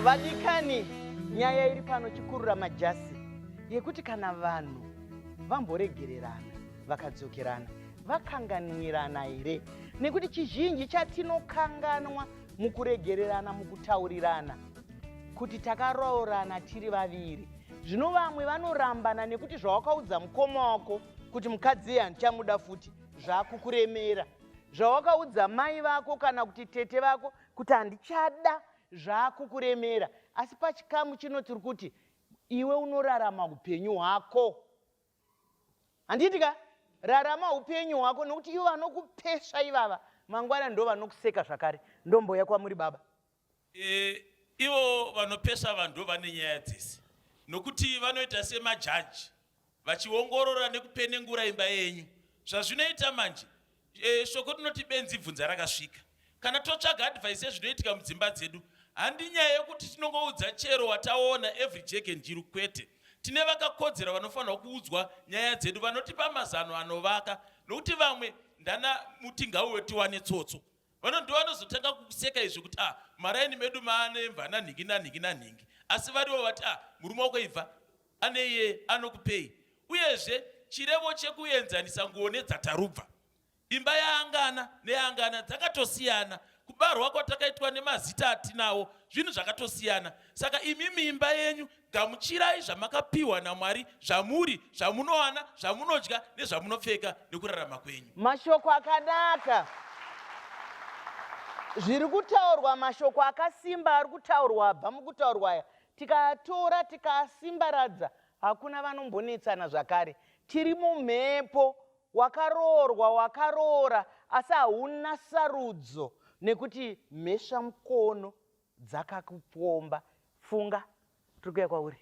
Vadikani, nyaya iri pano chikurura majasi yekuti kana vanhu vamboregererana vakadzokerana vakanganwirana here, nekuti chizhinji chatinokanganwa mukuregererana mukutaurirana kuti takaroorana tiri vaviri. Zvino vamwe vanorambana nekuti zvawakaudza mukoma wako kuti mukadzi handichamuda futi zvakukuremera, zvawakaudza mai vako kana kuti tete vako kuti handichada zvakukuremera. Asi pachikamu chino tiri kuti iwe unorarama upenyu hwako. Handitika rarama upenyu hwako, nokuti ivo vanokupesha ivava mangwana ndo vanokuseka zvakare. Ndomboya kwamuri baba. Ivo vanopesha vanhu vane nyaya dzese, nokuti vanoita semajaji vachiongorora nekupenengura imba yenyu. Zvazvinoita manje, shoko rinoti benzi bvunza rakasvika. Kana totsvaga advice yezvinoitika mudzimba dzedu, handi nyaya yekuti tinongoudza chero wataona every jack and jill kwete. Tine vakakodzera vanofanira kuudzwa nyaya dzedu, vanotipa mazano anovaka, nokuti vamwe ndana mutingauwe tiwane tsotso. Ndo vanozotanga kuseka izvi kuti maraini medu maane mvana nhingi nanhingi nanhingi, asi varivo vati murume wakoibva aneye anokupei. Uyezve chirevo chekuenzanisa nguo nedzatarubva, imba yaangana neangana dzakatosiyana, kubarwa kwatakaitwa nemazita atinawo zvinhu zvakatosiyana. Saka imi mimba yenyu gamuchirai zvamakapiwa naMwari, zvamuri, zvamunowana, zvamunodya nezvamunopfeka nekurarama kwenyu. Mashoko akanaka. Zviri kutaurwa mashoko akasimba ari kutaurwa abva mukutaurwa aya. Tikatora tikasimbaradza hakuna vanombonetsana zvakare. Tiri mumhepo wakaroorwa wakaroora, asi hauna sarudzo nekuti mhesva mukono dzakakupomba. Funga, tiri kuya kwauri.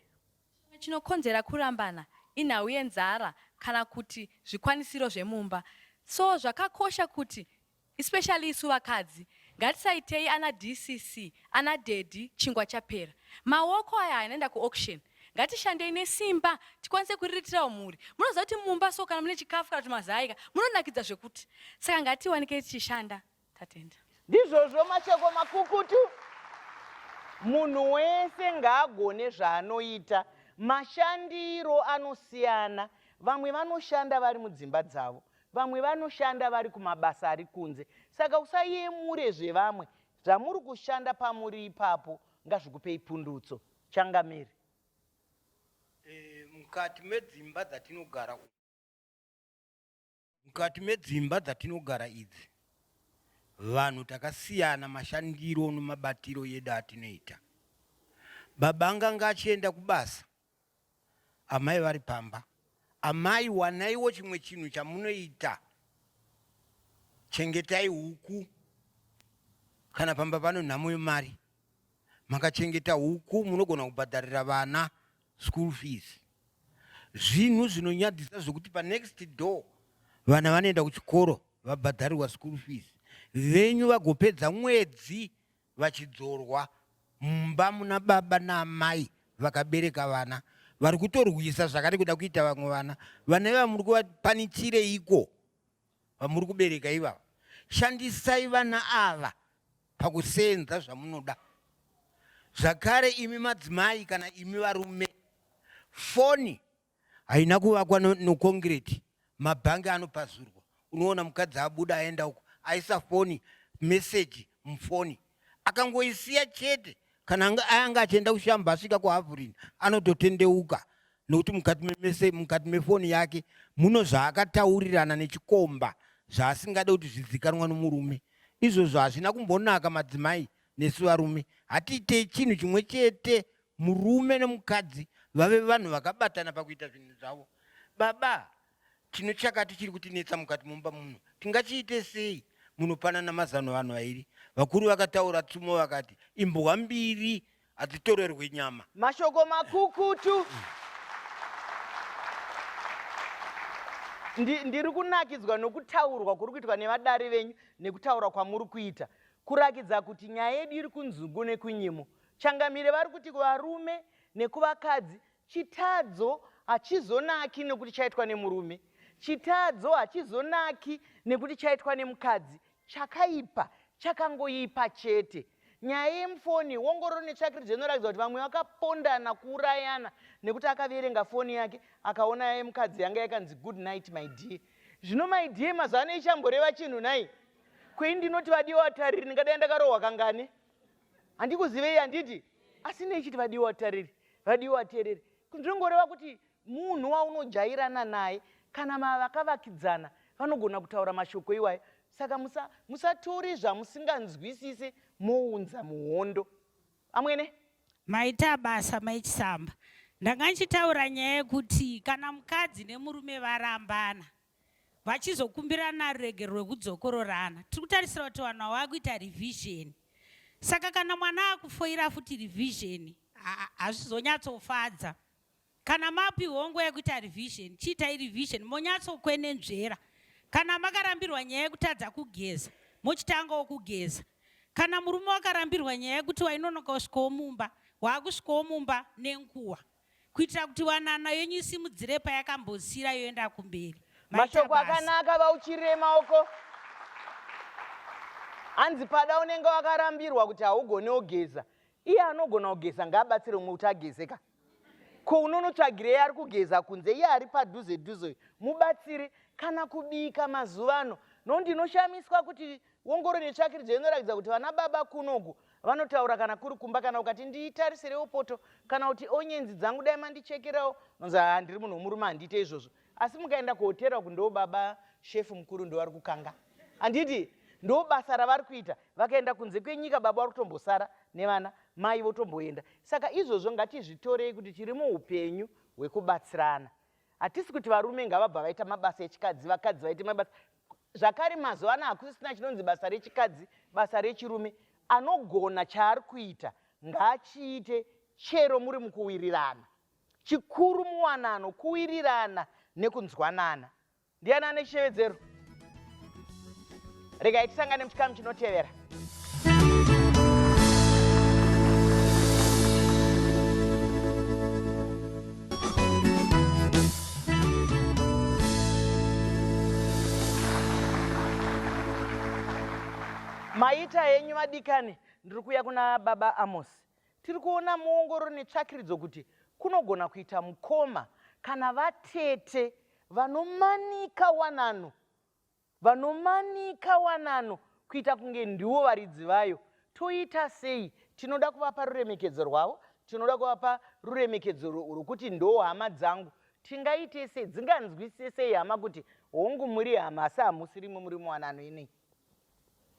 Chinokonzera kurambana inhau yenzara kana kuti zvikwanisiro zvemumba. So zvakakosha kuti especially isu vakadzi ngatisaitei ana DCC, ana dedhi chingwa chapera. Maoko aya anaenda kuauction. Ngatishandei nesimba tikwanise kuriritira mhuri. Munoziva kuti mumba so kana mune chikafu kana mazai munonakidza zvekuti. Saka ngatiwanike tichishanda. Tatenda. Ndizvozvo mashoko makukutu. Munhu wese ngaagone zvaanoita. Mashandiro anosiyana. Vamwe vanoshanda vari mudzimba dzavo, vamwe vanoshanda vari kumabasa ari kunze. Saka usayemure zvevamwe. Zvamuri kushanda pamuri ipapo ngazvikupei pundutso. Changamire. Mukati medzimba dzatinogara idzi, vanhu takasiyana mashandiro nemabatiro edu atinoita. Baba anga achienda kubasa, amai vari pamba. Amai, wanaiwo chimwe chinhu chamunoita. Chengetai huku. Kana pamba pano nhamo yemari, makachengeta huku munogona kubhadharira vana school fees. Zvinhu zvinonyadzisa zvokuti pa next door vana vanoenda kuchikoro vabhadharirwa school fees. Venyu vagopedza mwedzi vachidzorwa mumba muna baba naamai vakabereka vana. Vari kutorwisa zvakare kuda kuita vamwe vana. Vana iva muri kuvapanichireiko vamuri kubereka ivava? Shandisai vana ava pakusenza zvamunoda. Zvakare imi madzimai kana imi varume, foni haina kuvakwa nokongreti. Mabhangi anopazurwa. Unoona mukadzi abuda aenda uko, aisa foni, meseji mufoni. Akangoisiya chete, kana anga achienda kushamba asvika kuhavhurini, anototendeuka. Nokuti mukati mefoni yake muno zvaakataurirana nechikomba zvaasingade kuti zvizikanwa nomurume. Izvozvo hazvina kumbonaka madzimai nesu varume. Hatiitei chinhu chimwe chete, murume nemukadzi vave vanhu vakabatana pakuita zvinhu zvavo. Baba, chino chakati chiri kutinetsa mukati mumba muno, tingachiite sei? Munopanana mazano vanhu vairi. Vakuru vakataura tsumo vakati imbwa mbiri hadzitorerwi nyama. Mashoko makukutu. Ndiri kunakidzwa nokutaurwa kuri kuitwa nevadari venyu nekutaura kwamuri kuita. Kurakidza kuti nyaya yedu iri kunzungu nekunyimo. Changamire vari kuti kuvarume nekuvakadzi, chitadzo hachizonaki nekuti chaitwa nemurume. Chitadzo hachizonaki nekuti chaitwa nemukadzi. Chakaipa chakangoipa chete. nyaya yemufoni, ongororo netsvakiridzi inoratidza kuti vamwe vakapondana kuurayana nekuti akaverenga foni yake akaona yemukadzi yanga yakanzi good night my dear. Zvino my dear mazuva ano ichamboreva chinhu nai? Kwei ndinoti vadiwa vatariri, ndingadai ndakarohwa kangani? Handikuzivei handiti? Asi neichiti vadiwa vatariri, vadiwa vateereri. Ndinongoreva kuti munhu waunojairana naye kana vakavakidzana vanogona kutaura mashoko iwayo. Saka musatori zvamusinganzwisisi mounza muhondo. Amwene? Maita basa maichisamba. Ndanga nchitaura nyaya yekuti kana mukadzi nemurume varambana vachizokumbirana rurege rwekudzokororana, tiri kutarisira kuti vanhu vakuita revision. Saka kana mwana akufoira futi revision hazvizonyatsofadza. Kana mapi hongo yekuita revision, chiitai revision monyatsokwenenzvera. Kana makarambirwa nyaya yekutadza kugeza, mochitangawo kugeza. Kana murume wakarambirwa nyaya yekuti wainonoka kusvikawo mumba, waakusvikawo mumba nenguva, kuitira kuti wanana yenyu isimudzire payakambosira yoenda kumberi. Mashoko akanaka vauchirire maoko. Hanzi pada unenge wakarambirwa kuti haugone kugeza, iye anogona kugeza ngaabatsire umwe kuti agezeka. Ko unonotsvagirei ari kugeza kunze, iye ari padhuze dhuze, mubatsire. Kana kubika mazuva ano, ndinoshamiswa kuti ongororo netsvakiridzi inoratidza kuti vana baba kunoku vanotaura kana kuri kumba, kana ukati ndiitariserewo poto, kana kuti onyenzi dzangu dai mandichekerawo, nonzi handiri munhu womurume handiite izvozvo. Asi mukaenda kuhotera ndo baba shefu mukuru ndo vari kukanga. Handiti ndo basa ravari kuita. Vakaenda kunze kwenyika baba vari kutombosara nevana, mai votomboenda. Saka izvozvo ngatizvitorei kuti tiri muupenyu hwekubatsirana. Hatisi kuti varume ngavabva vaita mabasa echikadzi, vakadzi vaite mabasa. Zvakare mazuva ano hakusisina chinonzi basa rechikadzi, basa rechirume. Anogona chaari kuita ngaachiite, chero muri mukuwirirana. Chikuru muwanano, kuwirirana nekunzwanana. Ndiani ane chishevedzero? Regai tisangane muchikamu chinotevera. Maita henyu madikani, ndiri kuya kuna baba Amos. Tiri kuona muongororo netsvakiridzo kuti kunogona kuita mukoma kana vatete vanomanika wanano kuita kunge ndiwo varidzi vayo. Toita sei? Tinoda kuvapa ruremekedzo rwavo, tinoda kuvapa ruremekedzo rwokuti ndo hama dzangu. Tingaite sei? Dzinganzwisise sei hama kuti hongu muri hama asi hamusirimo muri muwanano inei?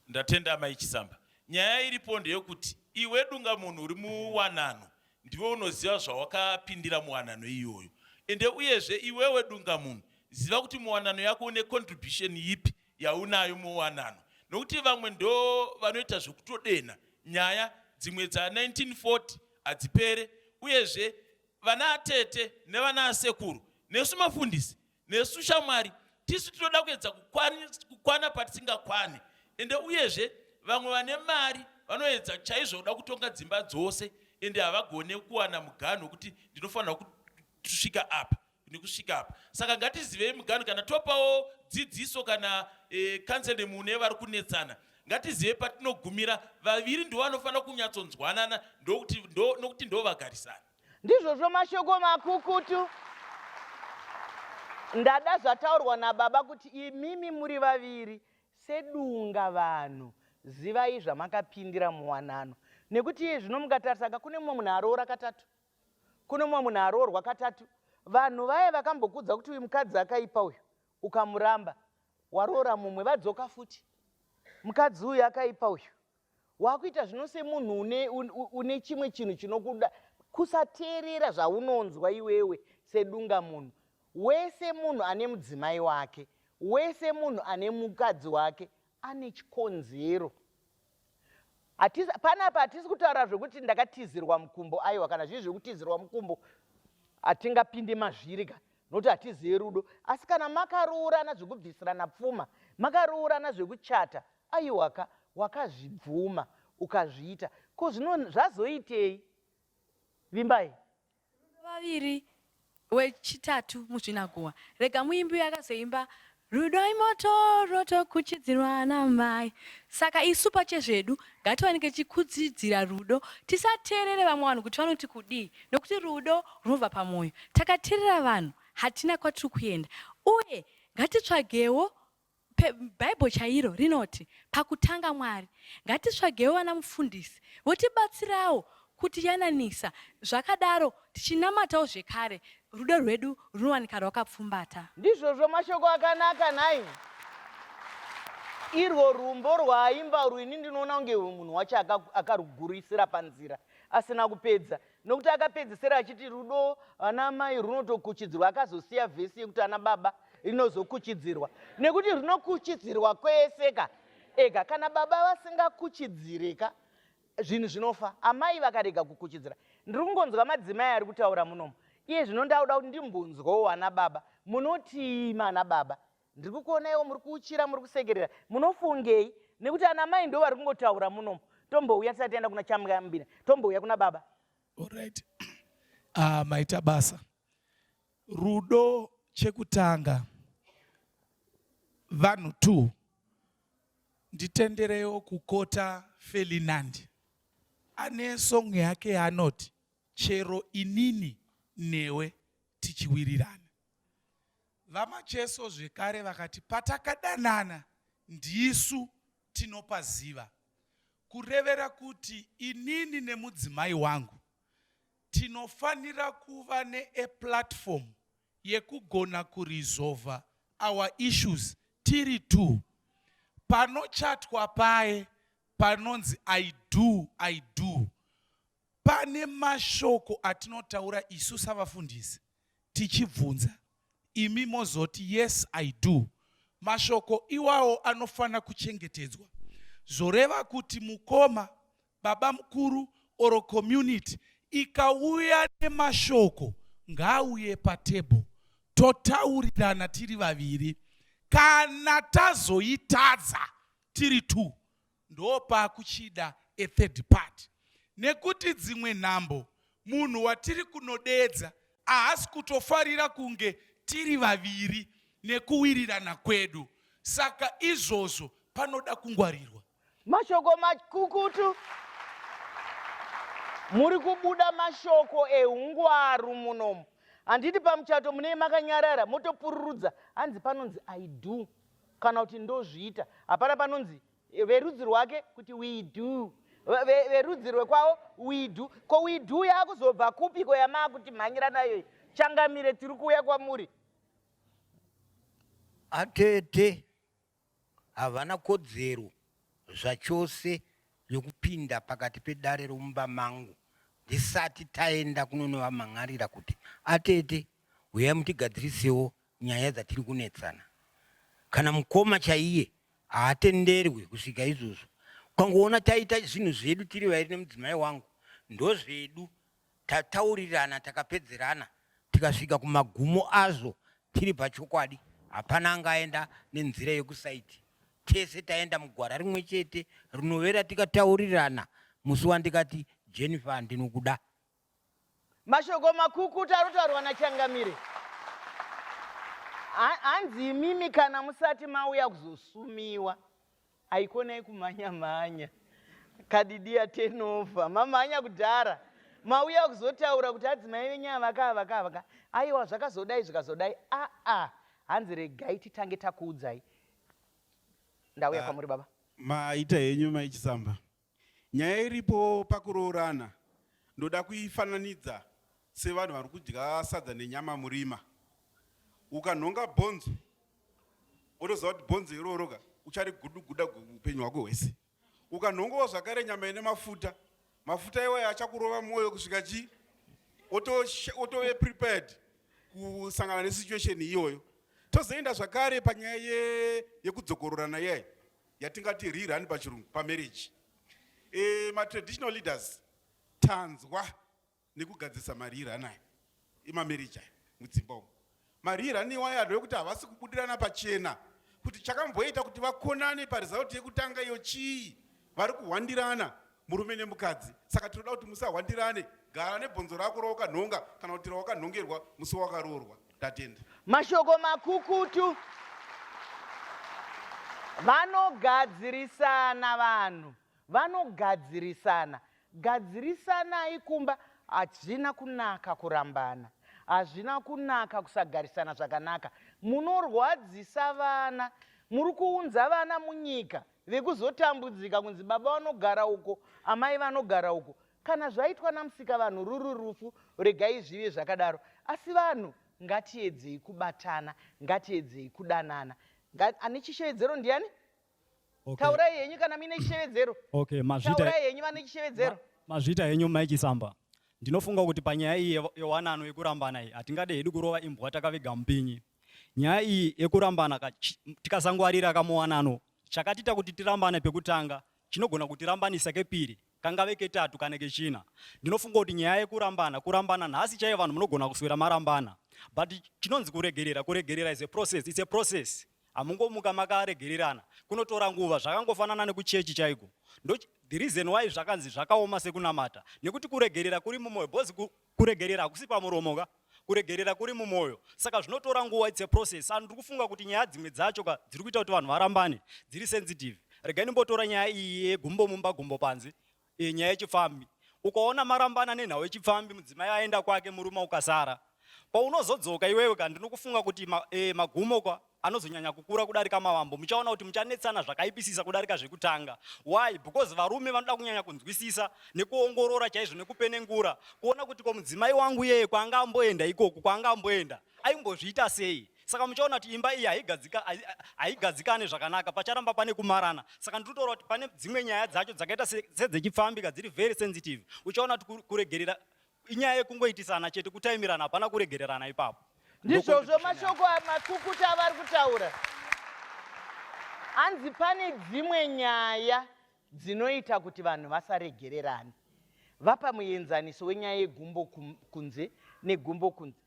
Ndatenda maichisamba. Nyaya iripo ndeyekuti iwe dunga munhu uri muwanano ndiwe unoziva zvawakapindira muwanano iyoyo. Ende uyezve iwewe dunga munhu ziva kuti muwanano yako une contribution ipi yaunayo muwanano. Nokuti vamwe ndo vanoita zvokutodena nyaya dzimwe dza 1940 hadzipere. Uyezve vana atete nevana asekuru nesu mafundisi nesu shamwari tisu tinoda kuedza kukwana patisingakwane. Ende uyezve vamwe vane mari vanoedza chaizvo kuda kutonga dzimba dzose ende havagone kuwana muganhu wekuti ndinofanira kusvika apa nekusvika apa. Saka ngatizivei muganhu kana topawo dzidziso kana kansele mune vari kunetsana. Ngatizive patinogumira vaviri ndo vanofanira kunyatsonzwanana nokuti ndo vagarisana. Ndizvozvo mashoko makukutu. Ndada zvataurwa nababa kuti imimi muri vaviri sedunga vanhu zivai zvamakapindira muwanano. Nekuti zvino mukatarisa kune mumwe munhu aroora katatu, kune mumwe munhu aroorwa katatu. Vanhu vaye vakambokudza kuti uyu mukadzi akaipa uyu, ukamuramba waroora mumwe, vadzoka futi. Mukadzi uyu akaipa uyu, wakuita zvino semunhu une chimwe chinhu chinokuda, kusateerera zvaunonzwa iwewe sedunga munhu. Wese munhu ane mudzimai wake, wese munhu ane mukadzi wake ane chikonzero. Panapa hatisi kutaura zvokuti ndakatizirwa mukumbo, aiwa, kana zvizvi zvokutizirwa mukumbo hatingapinde mazviri ka, nokuti hatizivi rudo. Asi kana makaroorana zvekubvisirana pfuma, makaroorana zvekuchata, aiwaka wakazvibvuma ukazviita, ko zvino zvazoitei? Vimbai vaviri wechitatu muzvinaguwa. Rega muimbi yakazoimba rudo imoto rotokuchidzirwa namai. Saka isu pachezvedu ngatiwanike chikudzidzira rudo, tisateerere vamwe vanhu kuti vanoti kudii, nokuti rudo runobva pamwoyo. Takateerera vanhu hatina kwatiri kuenda. Uye ngatitsvagewo Bhaibheri chairo rinoti pakutanga Mwari. Ngatitsvagewo vana mufundisi votibatsirawo kuti yananisa zvakadaro tichinamatawo zvekare rudo rwedu runowanika rwakapfumbata. Ndizvozvo mashoko akanaka nai. Irwo rumbo rwaaimba rwini ndinoona kunge munhu wacho akarugurisira panzira asina kupedza, nokuti akapedzisira achiti rudo ana mai runotokuchidzirwa, akazosiya vhesi yekuti ana baba rinozokuchidzirwa, nekuti rinokuchidzirwa kweseka ega. Kana baba vasingakuchidzirika zvinhu zvinofa. Amai vakarega kukuchidzira, ndiri kungonzwa madzimai ari kutaura munomu. Iye zvino ndauda kuti ndimbunzwawo ana baba, munoti ana baba, ndiri kukuonaiwo muri kuuchira, muri kusekerera, munofungei? Nekuti ana mai ndo vari kungotaura munomu. Tombouya tisati taenda kuna chamuyambira, tombouya kuna baba. Alright. Maita basa rudo chekutanga vanhu 2 nditendereyo kukota Ferdinand ane song yake yaanoti chero inini newe tichiwirirana. Vamacheso zvekare vakati patakadanana ndisu tinopaziva, kurevera kuti inini nemudzimai wangu tinofanira kuva neplatform yekugona kuresolva our issues tiri 2. Panochatwa paye panonzi I do. Pane mashoko atinotaura isu savafundisi tichibvunza, imi mozoti yes I do. Mashoko iwawo anofana kuchengetedzwa. Zoreva kuti mukoma, baba mukuru oro community ikauya nemashoko ngauye patable totaurirana tiri vaviri. Kana tazoitadza tiri 2 ndopa kuchida a third party. Nekuti dzimwe nhambo munhu watiri kunodedza haasi kutofarira kunge tiri vaviri nekuwirirana kwedu. Saka izvozvo panoda kungwarirwa. Mashoko makukutu. Muri kubuda mashoko eungwaru munomu. Handiti pamuchato mune makanyarara motopururudza hanzi panonzi I do kana kuti ndozviita. Hapana panonzi verudzi rwake kuti we do, verudzi rwekwavo we do. Ko we do yakuzobva kupiko yamaa kuti mhanyira nayo changamire tiri kuuya kwamuri. Atete havana kodzero zvachose yokupinda pakati pedare romumba mangu ndisati taenda kunonovamhan'arira kuti atete uyai mutigadzirisewo nyaya dzatiri kunetsana. Kana mukoma chaiye haatenderwi kusvika izvozvo. Kwangoona taita zvinhu zvedu tiri vairi nemudzimai wangu ndozvedu, tataurirana takapedzerana, tikasvika kumagumo azvo tiri pachokwadi. Hapana angaenda nenzira yekusaiti. Tese taenda mugwara rimwe chete rinovera tikataurirana. Musi wandikati Jennifer ndinokuda. Mashoko makukutu arotaurwa naChangamire. Hanzi mimi kana musati mauya kuzosumiwa aikonai kumhanya-mhanya kadidia tenova mamhanya kudhara mauya kuzotaura kuti adzimai venyaya vakava aiwa zvakazodai zvikazodai hanzi regai titange takuudzai. Ndauya kwamuri baba. Maita henyu maichisamba. Nyaya iripo pakuroorana ndoda kuifananidza sevanhu vari kudya sadza nenyama murima. Ukanhonga bhonzo unoziva kuti bhonzo iroroka uchariguduguda upenyu hwako hwese. Ukanhongawo zvakare nyama ine mafuta, mafuta iwayo achakurova mwoyo kusvika chi otove prepared kusangana nesituation iyoyo. Tozoenda zvakare panyaya yekudzokororana yai yatingati rerun pachirungu pamarriage. Ma-traditional leaders tanzwa nekugadzisa marirani aya emamarriage aya mudzimba umu. Marirani iwayo anhu ekuti havasi kubudirana pachena kuti chakamboita kuti vakonane parizauti yekutanga iyo chii, vari kuhwandirana murume nemukadzi. Saka tinoda kuti musahwandirane, gara nebhonzo rako rawakanhonga kana kuti rawakanhongerwa musi wakaroorwa. Tatenda. Mashoko makukutu. Vanogadzirisana vanhu, vanogadzirisana. Gadzirisana ikumba, hazvina kunaka kurambana, hazvina kunaka kusagarisana zvakanaka. Munorwadzisa vana, muri kuunza vana munyika vekuzotambudzika kunzi baba vanogara uko, amai vanogara uko. Kana zvaitwa namusika vanhu ruri rufu, regai zvive zvakadaro. Asi vanhu ngatiedzei kubatana, ngatiedzei kudanana. Ane chishevedzero ndiani? Okay. Taurai henyu kana mine chishevedzero. Okay, Taurai henyu vane chishevedzero. mazvita henyu Mike Samba. Ndinofunga kuti panyaya iyi yewanano yekurambana iyi hatingade hedu kurova imbwa takaviga mupinyi. Nyaya iyi yekurambana tikasangwarira kamuwanano chakatita kuti tirambane pekutanga chinogona kutirambanisa kepiri kangave ketatu kana kechina. Ndinofunga kuti nyaya yekurambana nhasi chaiye vanhu munogona kuswera marambana, but chinonzi kuregerera is a process, it's a process. Amungomuka makaregererana kunotora nguva, zvakangofanana nekuchechi chaiko. Ndo the reason why zvakanzi zvakaoma sekunamata nekuti kuregerera kuri mumwoyo, bozi kuregerera hakusi pamuromo, kuregerera kuri mumwoyo, saka zvinotora nguva, it's a process. Ndiri kufunga kuti nyaya dzimwe dzacho dziri kuita kuti vanhu varambane dziri sensitive. Regai nimbotora nyaya iyi yegumbo mumba gumbo panze, nyaya yechifambi. Ukaona marambana nenhau yechifambi, mudzimai aenda kwake, murume ukasara, paunozodzoka iwewe kandi ndinokufunga kuti magumo anozonyanya kukura kudarika mavambo, muchaona kuti muchanetsana zvakaipisisa kudarika zvekutanga. Why? Because varume vanoda kunyanya kunzwisisa nekuongorora chaizvo nekupenengura kuona kuti ko mudzimai wangu yeye kwanga amboenda ikoko, kwanga amboenda aimbozviita sei. Saka muchaona kuti imba iyi haigadzikane zvakanaka, pacharamba pane kumarana. Saka ndinotora kuti pane dzimwe nyaya dzacho dzakaita sedzechifambi dziri very sensitive. Uchaona kuti kuregerera inyaya yekungoitisana chete, kutaimirana hapana kuregererana ipapo. Ndizvozvo mashoko amakukuta avari kutaura. Hanzi pane dzimwe nyaya dzinoita kuti vanhu vasaregererane. Vapa muenzaniso wenyaya yegumbo kunze negumbo kunze.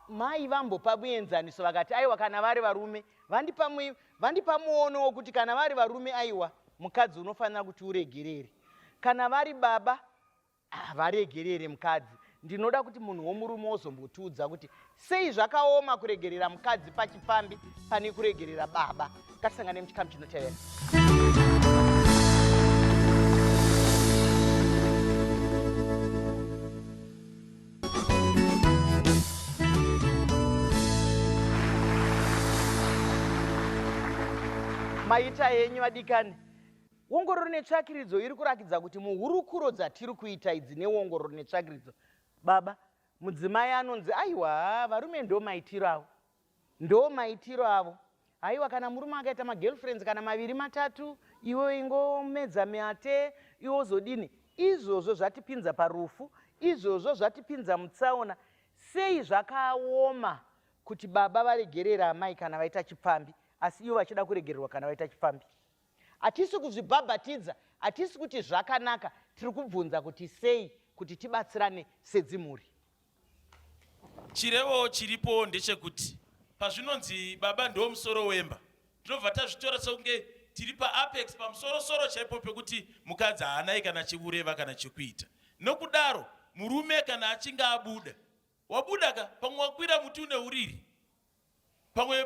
Mai vambopa muenzaniso vakati aiwa kana vari varume vandipa muono wokuti kana vari varume aiwa mukadzi unofanira kuti uregerere. Kana vari baba varegerere mukadzi. Ndinoda kuti munhu womurume wozombotiudza kuti sei zvakaoma kuregerera mukadzi pachifambi pane kuregerera baba. Ngatisangane muchikamu chinotevera. Maita henyu vadikani. Ongororo netsvakiridzo iri kurakidza kuti muhurukuro dzatiri kuita idzi neongororo netsvakiridzo, baba mudzimai anonzi aiwa varume ndo maitiro avo, ndo maitiro avo. Aiwa kana murume akaita magirlfriends kana maviri matatu, iwe ingomedza mate, iwe zodini. Izvozvo zvatipinza parufu, izvozvo zvatipinza mutsaona. Sei zvakaoma kuti baba varegerera amai kana vaita chipfambi, asi ivo vachida kuregererwa kana vaita chipfambi. Hatisi kuzvibhabhatidza, hatisi kuti zvakanaka, tiri kubvunza kuti sei kuti tibatsirane sedzimhuri. Chirevo chiripo ndechekuti pazvinonzi baba ndo musoro wemba, tinobva tazvitora sekunge tiri paapex, pamusoro-soro chaipo pekuti mukadzi haanai kana chiureva kana chekuita. Nokudaro murume kana achinge abuda, wabuda ka pamwe wakwira muti une uriri, pamwe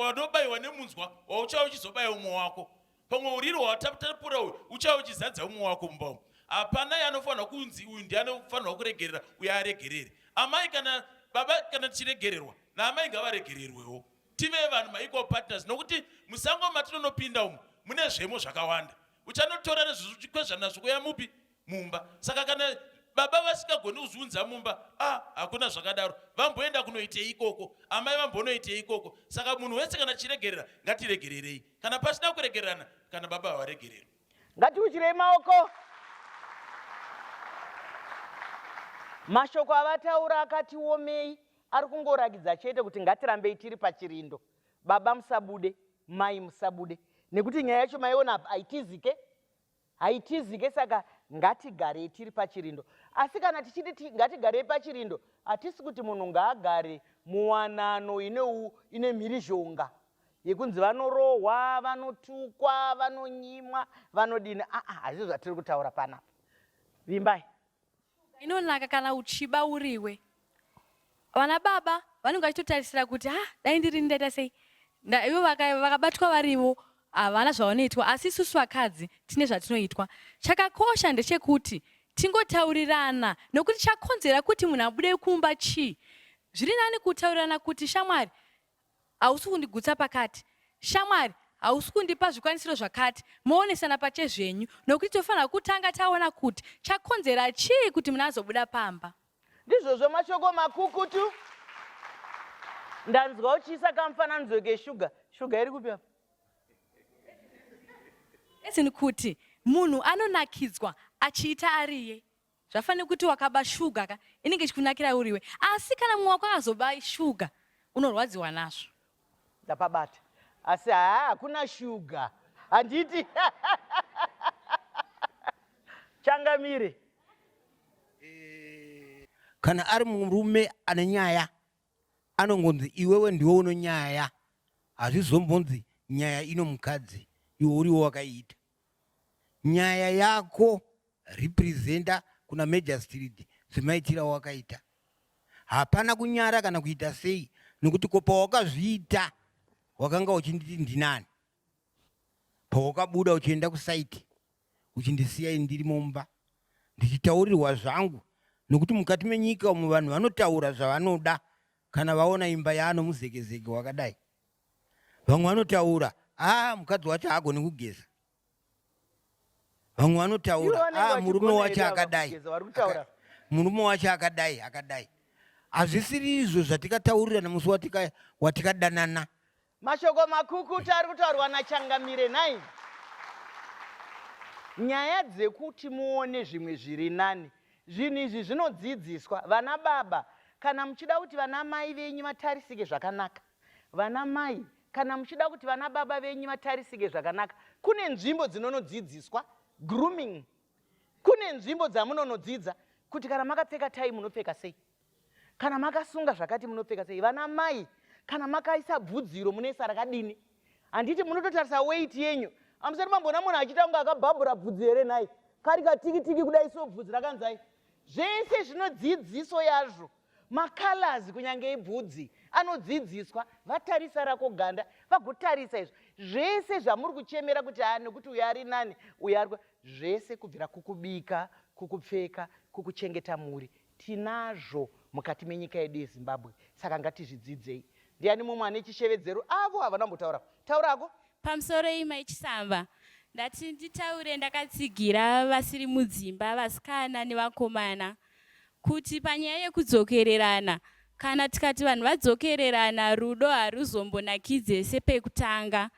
wanobayiwa nemunzwa wauchava uchizobayiwa umwe wako, pamwe uriri hwatapura uyu uchava uchizadza umwe wako mumba. Hapana yanofanirwa kunzi uyu ndiye anofanirwa kuregerera uye aregerere. Amai kana baba kana tichiregererwa naamai ngavaregererwewo, tive vanhu maequal partners, nokuti musango matinonopinda umu mune zvemo zvakawanda. Uchanotora nezvikwezva nazvo kuya mupi mumba. Saka kana baba vasingagoni kuzviunza mumba, hakuna zvakadaro, vamboenda kunoitei ikoko, amai vambonoitei ikoko. Saka munhu wese kana chiregerera ngatiregererei, kana pasina kuregererana kana baba havaregererwa. Ngatiuchirei maoko. Mashoko avataura akati omei, ari kungorakidza chete kuti ngatirambei tiri pachirindo. Baba musabude, mai musabude. Nekuti nyaya yacho maiona haitizike, haitizike, saka ngatigarei tiri pachirindo. Asi kana tichiti ngatigarei pachirindo, hatisi kuti munhu ngaagare muwanano ine mhirizhonga yekunzi vanorohwa, vanotukwa, vanonyimwa, vanodini. Hazvo zvatiri kutaura panapa. Vimbai. Inonaka kana uchiba uriwe. Vana baba vanenge vachitotarisira kuti dai ndiri ndaita sei, ivo vakabatwa varivo havana zvavanoitwa, asi isusu vakadzi tine zvatinoitwa. Chakakosha ndechekuti tingotaurirana, nokuti chakonzera kuti munhu abude kumba chii. Zviri nani kutaurirana kuti shamwari hausi kundigutsa pakati, shamwari hausi kundipa zvikwanisiro zvakati, moonesana pachezvenyu, nokuti tofanira kutanga taona kuti chakonzera chii kuti munhu azobuda pamba. Ndizvozvo mashoko makukutu. Ndanzwa uchiisa kamufananidzo keshuga. Shuga iri kupi apa? Ezini kuti munhu anonakidzwa achiita ariye. Zvafanira kuti wakaba shuga ka inenge ichikunakira uriwe. Asi kana mumwe wako azoba shuga unorwadziwa nazvo. Ndapabata. Asi hakuna shuga. Handiti. Changamire. Kana ari murume ane nyaya anongonzi iwewe ndiwe uno nyaya, hazvizombonzi nyaya ino mukadzi iwe uriwo wakaita. Nyaya yako representa kuna Major Street semaitira wakaita. Hapana kunyara kana kuita sei, nokuti ko pawakazviita wakanga uchinditi ndinani. Pawakabuda uchienda kusaiti uchindisiya ndiri mumba ndichitaurirwa zvangu, nokuti mukati menyika umu vanhu vanotaura zvavanoda kana vaona imba yaano muzegezege wakadai. Vamwe vanotaura mukadzi wacho haagoni kugeza. Vamwe vanotaura murume wacho akadai, murume wacho akadai. Hazvisiri izvo zvatikataurirana musi watikadanana. Mashoko makukutu ari kutaurwa naChangamire nai. Nyaya dzekuti muone zvimwe zviri nani, zvinhu izvi zvinodzidziswa. Vana baba, kana muchida kuti vana mai venyu vatarisike zvakanaka, vana mai, kana muchida kuti vana baba venyu vatarisike zvakanaka, kune nzvimbo dzinonodzidziswa, grooming. Kune nzvimbo dzamunonodzidza kuti kana makapfeka tai munopfeka sei, kana makasunga zvakati munopfeka sei. Vana mai, kana makaisa bvudziro munoisa rakadini. Handiti munototarisa weight yenyu. Amusati mambona munhu achiita kunge akabhabhura bvudzi here nai, kari katikitiki kudai so bvudzi rakanzai. Zvese zvinodzidziso yazvo. Makalazi kunyange ibvudzi anodzidziswa. Vatarisa rako ganda vagotarisa izvo zvese zvamuri kuchemera kuti nekuti uyu ari nani uyu ari zvese, kubvira kukubika, kukupfeka, kukuchengeta muri, tinazvo mukati menyika yedu yeZimbabwe. Saka ngatizvidzidzei. Ndiani mumwe ane chishevedzero? Avo havana mbotaura. Taurako pamusoro ima ichisamba. Ndati nditaure ndakatsigira vasiri mudzimba, vasikana nevakomana, kuti panyaya yekudzokererana, kana tikati vanhu vadzokererana rudo haruzombonakidze sepekutanga.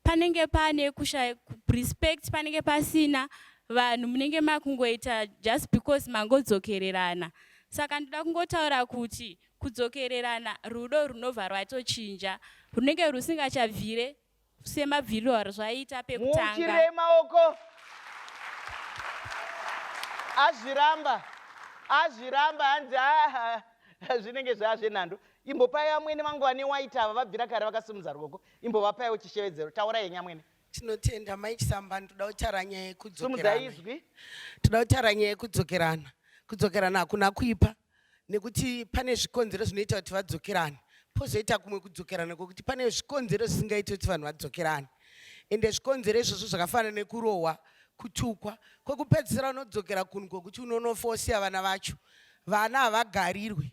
Panenge pane kushaya respect, panenge pasina, vanhu munenge makungoita just because mangodzokererana. Saka ndoda kungotaura kuti kudzokererana rudo runobva rwatochinja, runenge rusingachabvire semabviriro arizvaita pekutanga. Muchire maoko. Azviramba hanzi zvinenge zvazvenhando. Imbopai amwene vangu vane waita ava vabvira kare vakasimudza ruoko. Imbovapaiwo chishevedzero. Taura yenyamwene. Tinotenda maichisamba. Ndoda kutaura nyaya yekudzokerana. Sumudza izwi. Toda kutaura nyaya yekudzokerana. Kudzokerana hakuna kuipa, nekuti pane zvikonzero zvinoita kuti vadzokerane. Pozoita kumwe kudzokerana kwokuti pane zvikonzero zvisingaiti kuti vanhu vadzokerane. Ende zvikonzero izvozvo zvakafanana nekurohwa, kutukwa. Kwekupedzisira unodzokera kunhu kwokuti unonofosiya vana vacho. Vana havagarirwe.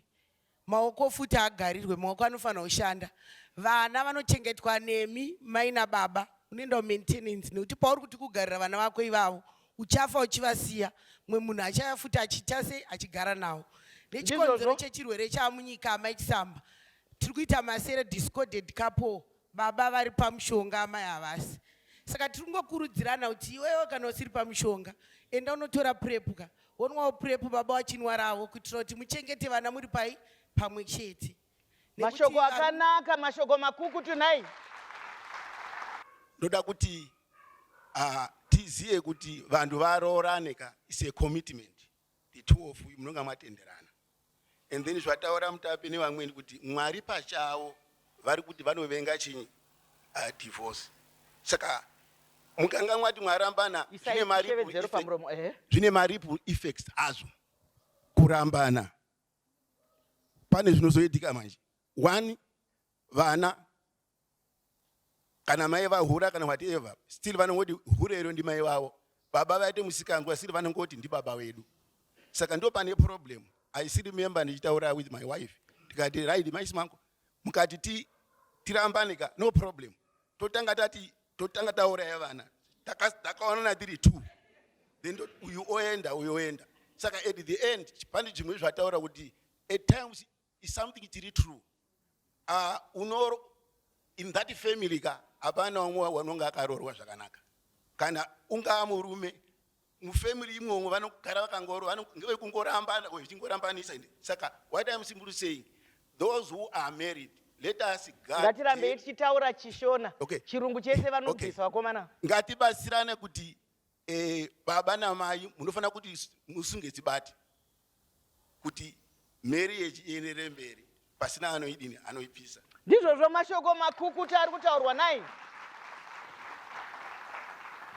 Maoko futi haagarirwe, maoko anofanira kushanda. Vana vanochengetwa nemi mai nababa. Unoenda maintenance, nekuti pauri kuti kugarira vana vako ivavo, uchafa uchivasiya. Mwe munhu achaya futi achiita sei achigara nawo. Nechikonzero chechirwere chamunyika maichisamba. Tiri kuita masere discorded couple, baba vari pamushonga mai havasi. Saka tiri kungokurudzirana kuti iwewe kana usiri pamushonga, enda unotora prepuka. Wonwawo prepu baba wachinwa ravo kuitira kuti muchengete vana muri pai pamwe chete. Mashoko akanaka, mashoko makukutu nai. Ndoda kuti tiziye kuti vanhu varoorane ka, is a commitment. The two of you munonga matenderana. And then zvataura mutape nevamweni kuti Mwari pachavo vari kuti vanovenga chinyi divorce. Saka mukanga mwati mwarambana zvine maripple effects azo. Kurambana pane zvinozoitika manje. One, vana kana mai vahura kana whatever, still vanongoti hurero ndi mai vavo. Baba vaite musikanzwa still vanongoti ndi baba wedu. Saka ndo pane problem. I still remember ndichitaura with my wife. Tikati right maisimangu mukati tirambanika no problem. Totanga tauraya vana. Takaonana tiri 2. Then uyoenda. Saka at the end chipande chimwe zvataura kuti at times is something chiri true. Unoro in that family ka apana umwe wanonga akarorwa zvakanaka. Kana unga murume mufamily imwe vanogara vakangoro vanongeve kungorambana vachingorambaniisa. Saka what I'm simply saying, those who are married, let us guard. Ngatirambe tichitaura chishona. Chirungu chese vanobvisa vakomana. Ngatibatsirane kuti baba namai munofana kuti musunge dzibati kuti marriage ienderere mberi pasina anoidini anoipisa. Ndizvozvo mashoko makukuta ari kutaurwa naye.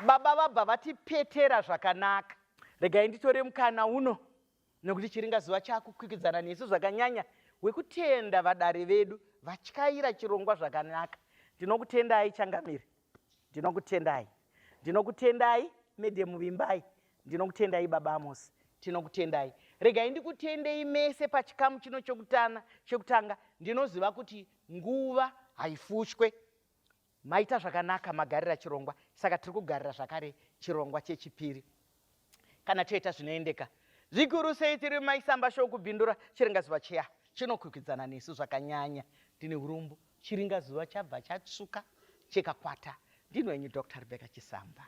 Baba vabva vatipetera zvakanaka. Regai nditore mukana uno nekuti chiringazuva chakukwikwidzana nesu zvakanyanya wekutenda vadare vedu vatyaira chirongwa zvakanaka. Ndinokutendai Changamire. Ndinokutendai Medhe Muvimbai. Ndinokutendai Baba Amos. Tinokutendai. Regai ndikutendei mese pachikamu chino chokutanga. Ndinoziva kuti nguva haifushwe. Maita zvakanaka magarira chirongwa. Saka tiri kugarira zvakare chirongwa chechipiri. Kana toita zvinoendeka. Zvikuru sei tiri maisamba shokubhindura chiringazuva cheya. Chinokwikwidzana nesu zvakanyanya. Ndine urumbu. Chiringazuva chabva chatsvuka chikakwata. Ndino henyu Dr. Rebecca Chisamba.